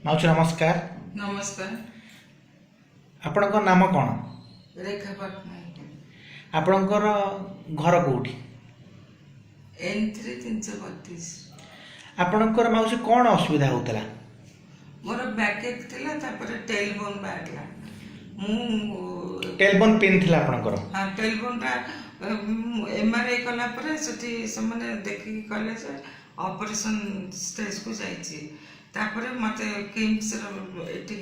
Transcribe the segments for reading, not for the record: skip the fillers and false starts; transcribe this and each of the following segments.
माउसी नमस्कार। नमस्कार। आपणकर नाम कौन? रेखा पट्टनायक। आपणकर घर कोठी? N3 332। आपणकर माउसी कौन असुविधा होतला? मोर बैकेक थिला तापर टेलबोन बागला मु टेलबोन पेन थिला आपणकर? हां टेलबोन रा एमआरआई कला पर सठी समने देखि कले से ऑपरेशन स्टेज को जाईची तापर मते किम्स एठी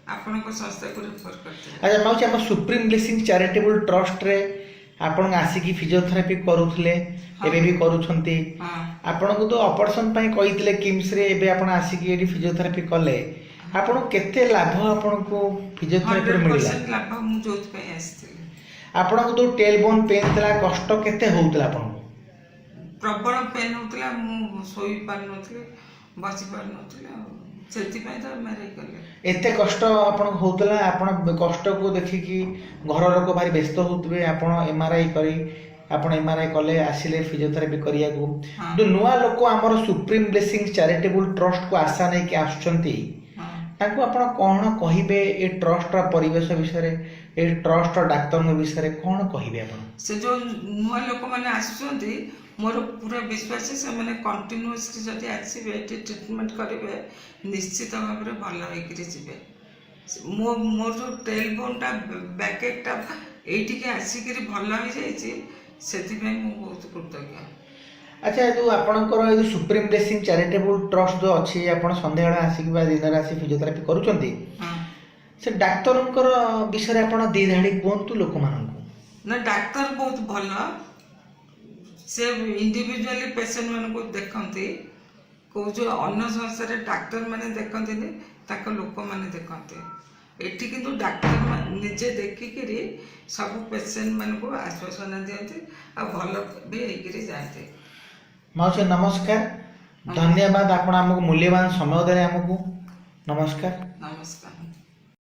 आपण को संस्था को रेफर करते। अच्छा माउसी हम सुप्रीम ब्लेसिंग चैरिटेबल ट्रस्ट रे आपण आसिकी फिजियोथेरापी करूथले एबे भी करूछंती। आपण को तो ऑपरेशन पई कहितले किम्स रे एबे आपण आसिकी एडी फिजियोथेरापी कले आपण केते लाभ आपण को फिजियोथेरापी रे मिलिला? 100% लाभ मु जोत पई आस्थिले। आपण को तो टेलबोन पेन तला कष्ट केते होतला आपण? प्रबल पेन होतला मु सोई पार नथले बसी पार नथले सेति पई तो मारे कले। एते कष्ट आपण होतला आपण कष्ट को देखि कि घर लोक भारी व्यस्त होतबे आपण एमआरआई करी आपण एमआरआई कले आसिले फिजियोथेरापी करिया को जो नुवा लोक हमर सुप्रीम ब्लेसिंग चैरिटेबल ट्रस्ट को आशा नै कि आछंती ताको आपण कोन कहिबे ए ट्रस्ट रा परिवेश विषय रे ए ट्रस्ट डाक्टर के विषय रे कोन कहिबे आपण? से जो नुवा लोक माने आछंती मोर पूरा विश्वास से माने कंटीन्यूअसली जदि आसीबे ट्रीटमेंट करिवे निश्चित भाव रे भल होई करी जिवे। मोर जो टेलबोन टा बैकेट टा एठी के आसी करी भल होई जाईची सेति पे मु बहुत कृतज्ञ। अच्छा जो आपणकर जो सुप्रीम ब्लेसिंग चैरिटेबल ट्रस्ट जो अछि आपण संध्या बेला आसी बा दिन रासी फिजियोथेरापी करूचंती से डाक्टरकर विषय रे आपण दी धाडी कोंतु लोक माननकु? ना डाक्टर बहुत भल से इंडिविजुअली पेशेंट मान को देखती को जो अन्य संस्था रे डाक्टर माने देखती नहीं ताको लोक माने देखते एठी किंतु डाक्टर निजे देखिकी सब पेशेंट मान को आश्वासन दियंती आ भल भी हेकरी जाते। माउसी नमस्कार, धन्यवाद आपण हमको मूल्यवान समय देले हमको। नमस्कार। नमस्कार।